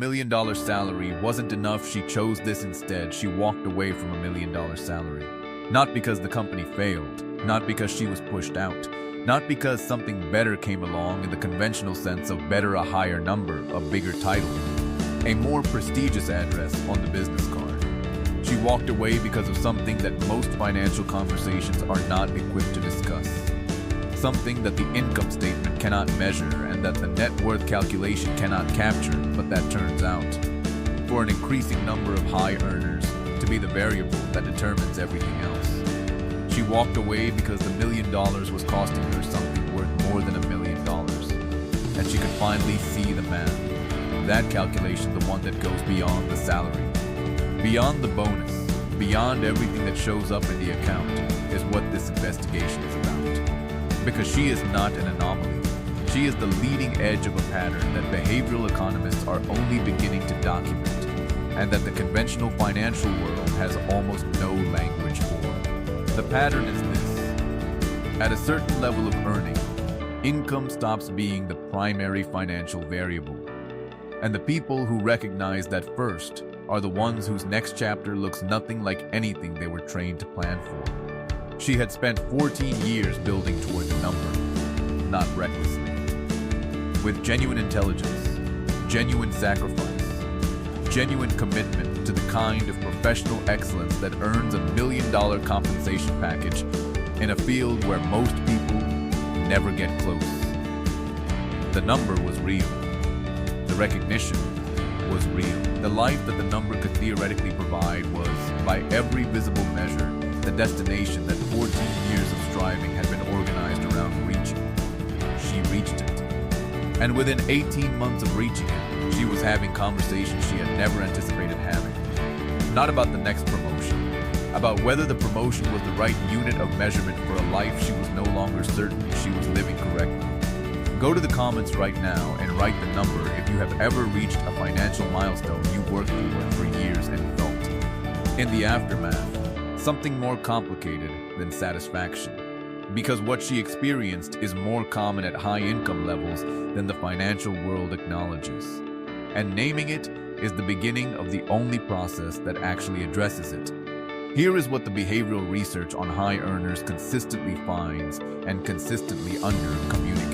$1 million salary wasn't enough. She chose this instead. She walked away from $1 million salary. Not because the company failed, not because she was pushed out, not because something better came along in the conventional sense of better, a higher number, a bigger title, a more prestigious address on the business card. She walked away because of something that most financial conversations are not equipped to discuss. Something that the income statement cannot measure and that the net worth calculation cannot capture, but that turns out, for an increasing number of high earners, to be the variable that determines everything else. She walked away because the $1 million was costing her something worth more than $1 million, and she could finally see the math. That calculation, the one that goes beyond the salary, beyond the bonus, beyond everything that shows up in the account, is what this investigation is about. Because she is not an anomaly. She is the leading edge of a pattern that behavioral economists are only beginning to document, and that the conventional financial world has almost no language for. The pattern is this. At a certain level of earning, income stops being the primary financial variable. And the people who recognize that first are the ones whose next chapter looks nothing like anything they were trained to plan for. She had spent 14 years building toward the number, not recklessly. With genuine intelligence, genuine sacrifice, genuine commitment to the kind of professional excellence that earns $1 million compensation package in a field where most people never get close. The number was real. The recognition was real. The life that the number could theoretically provide was, by every visible measure, the destination that 14 years of striving had been organized around reaching. She reached it. And within 18 months of reaching it, she was having conversations she had never anticipated having. Not about the next promotion, about whether the promotion was the right unit of measurement for a life she was no longer certain she was living correctly. Go to the comments right now and write the number if you have ever reached a financial milestone you worked for years and felt, in the aftermath, something more complicated than satisfaction. Because what she experienced is more common at high income levels than the financial world acknowledges. And naming it is the beginning of the only process that actually addresses it. Here is what the behavioral research on high earners consistently finds and consistently under-communicates.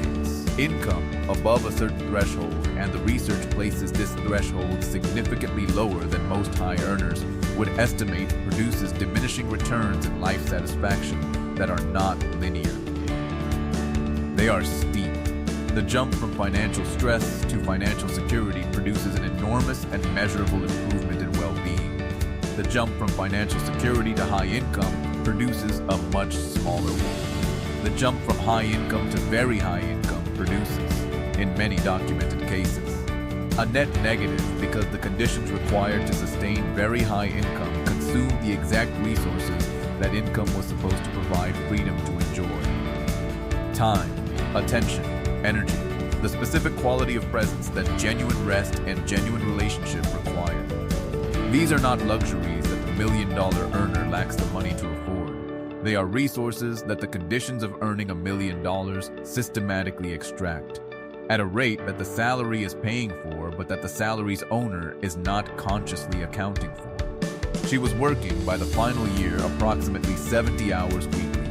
Income above a certain threshold, and the research places this threshold significantly lower than most high earners would estimate, produces diminishing returns in life satisfaction that are not linear. They are steep. The jump from financial stress to financial security produces an enormous and measurable improvement in well-being. The jump from financial security to high income produces a much smaller one. The jump from high income to very high income produces, in many documented cases, a net negative because the conditions required to sustain very high income consume the exact resources that income was supposed to provide freedom to enjoy. Time, attention, energy, the specific quality of presence that genuine rest and genuine relationship require. These are not luxuries that the $1 million earner lacks the money to afford. They are resources that the conditions of earning $1 million systematically extract, at a rate that the salary is paying for, but that the salary's owner is not consciously accounting for. She was working, by the final year, approximately 70 hours weekly.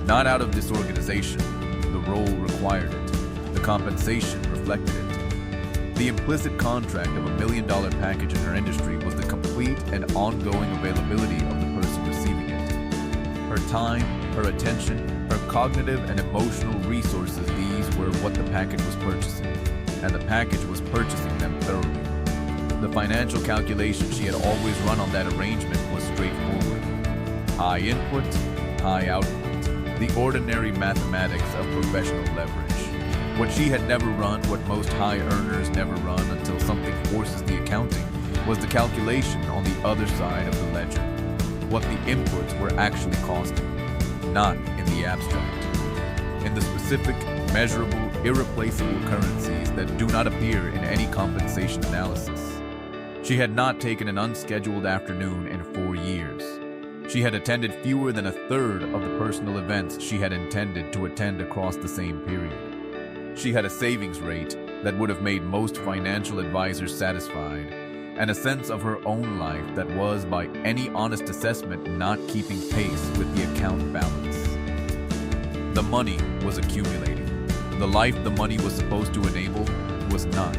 Not out of disorganization. The role required it. The compensation reflected it. The implicit contract of $1 million package in her industry was the complete and ongoing availability of the person receiving it. Her time, her attention, her cognitive and emotional resources, these were what the package was purchasing, and the package was purchasing them thoroughly. The financial calculation she had always run on that arrangement was straightforward. High input, high output, the ordinary mathematics of professional leverage. What she had never run, what most high earners never run until something forces the accounting, was the calculation on the other side of the ledger. What the inputs were actually costing, not in the abstract. In the specific, measurable, irreplaceable currencies that do not appear in any compensation analysis. She had not taken an unscheduled afternoon in 4 years. She had attended fewer than a third of the personal events she had intended to attend across the same period. She had a savings rate that would have made most financial advisors satisfied, and a sense of her own life that was, by any honest assessment, not keeping pace with the account balance. The money was accumulating. The life the money was supposed to enable was not.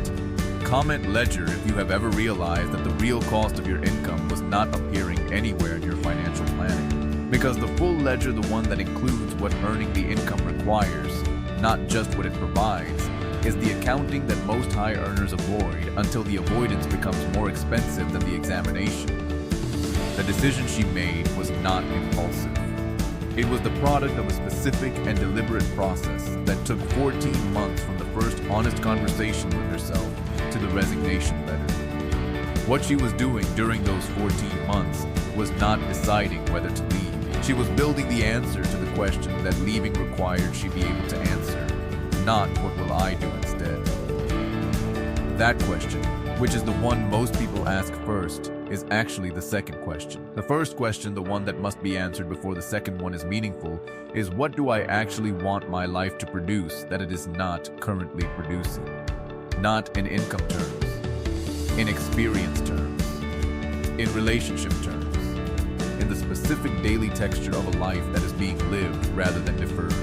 Comment ledger if you have ever realized that the real cost of your income was not appearing anywhere in your financial planning. Because the full ledger, the one that includes what earning the income requires, not just what it provides, is the accounting that most high earners avoid until the avoidance becomes more expensive than the examination. The decision she made was not impulsive. It was the product of a specific and deliberate process that took 14 months from the first honest conversation with herself to the resignation letter. What she was doing during those 14 months was not deciding whether to leave. She was building the answer to the question that leaving required she be able to answer, not what will I do instead. That question, which is the one most people ask first, is actually the second question. The first question, the one that must be answered before the second one is meaningful, is what do I actually want my life to produce that it is not currently producing? Not in income terms, in experience terms, in relationship terms, in the specific daily texture of a life that is being lived rather than deferred.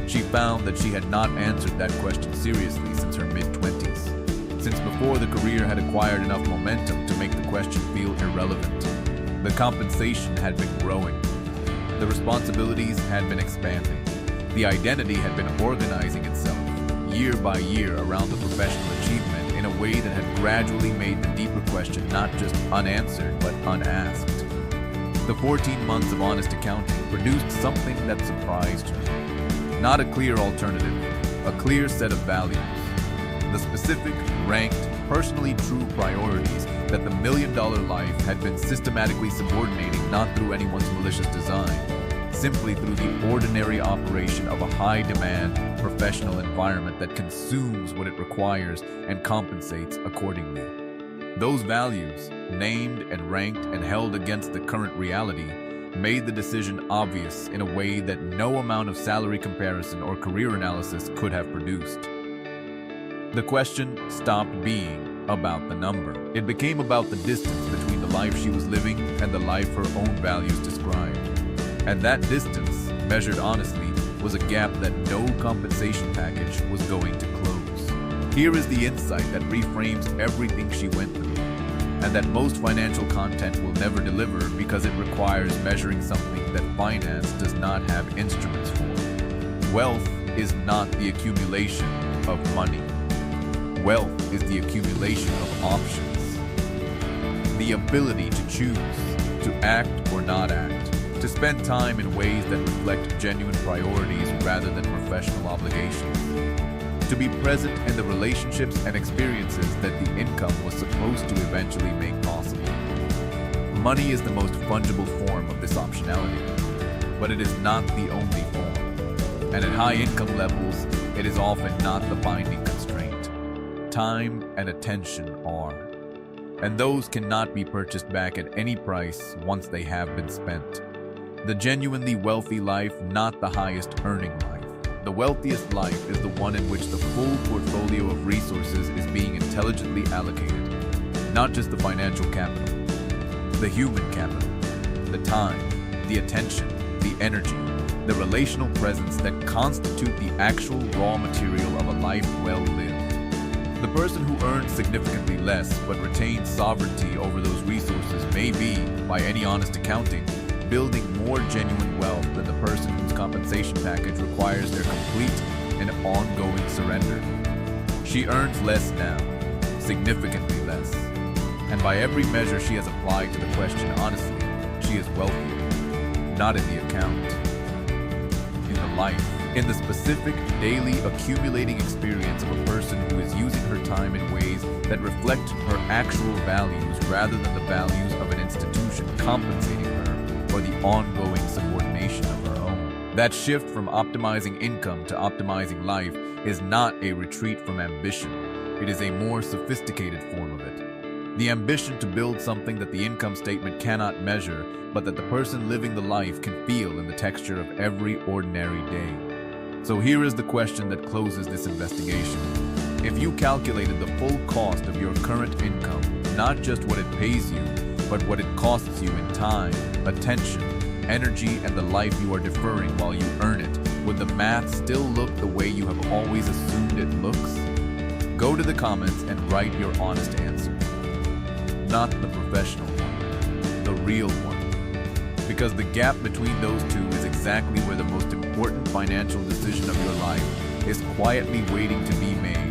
She found that she had not answered that question seriously since her mid-20s. Since before the career had acquired enough momentum to make the question feel irrelevant. The compensation had been growing. The responsibilities had been expanding. The identity had been organizing itself, year by year, around the professional achievement in a way that had gradually made the deeper question not just unanswered, but unasked. The 14 months of honest accounting produced something that surprised her. Not a clear alternative, a clear set of values. The specific, ranked, personally true priorities that the million-dollar life had been systematically subordinating, not through anyone's malicious design, simply through the ordinary operation of a high-demand, professional environment that consumes what it requires and compensates accordingly. Those values, named and ranked and held against the current reality, made the decision obvious in a way that no amount of salary comparison or career analysis could have produced. The question stopped being about the number. It became about the distance between the life she was living and the life her own values described. And that distance, measured honestly, was a gap that no compensation package was going to close. Here is the insight that reframes everything she went through, and that most financial content will never deliver because it requires measuring something that finance does not have instruments for. Wealth is not the accumulation of money. Wealth is the accumulation of options. The ability to choose, to act or not act, to spend time in ways that reflect genuine priorities rather than professional obligations, to be present in the relationships and experiences that the income was supposed to eventually make possible. Money is the most fungible form of this optionality, but it is not the only form. And at high income levels, it is often not the binding constraint. Time and attention are, and those cannot be purchased back at any price once they have been spent. The genuinely wealthy life, not the highest earning life. The wealthiest life is the one in which the full portfolio of resources is being intelligently allocated, not just the financial capital, the human capital, the time, the attention, the energy, the relational presence that constitute the actual raw material of a life well lived. The person who earns significantly less but retains sovereignty over those resources may be, by any honest accounting, building more genuine wealth than the person whose compensation package requires their complete and ongoing surrender. She earns less now, significantly less. And by every measure she has applied to the question honestly, she is wealthier, not in the account, in the life. In the specific, daily, accumulating experience of a person who is using her time in ways that reflect her actual values rather than the values of an institution compensating her for the ongoing subordination of her own. That shift from optimizing income to optimizing life is not a retreat from ambition. It is a more sophisticated form of it. The ambition to build something that the income statement cannot measure, but that the person living the life can feel in the texture of every ordinary day. So here is the question that closes this investigation. If you calculated the full cost of your current income, not just what it pays you, but what it costs you in time, attention, energy, and the life you are deferring while you earn it, would the math still look the way you have always assumed it looks? Go to the comments and write your honest answer. Not the professional one, the real one. Because the gap between those two is exactly where the most important financial decision of your life is quietly waiting to be made.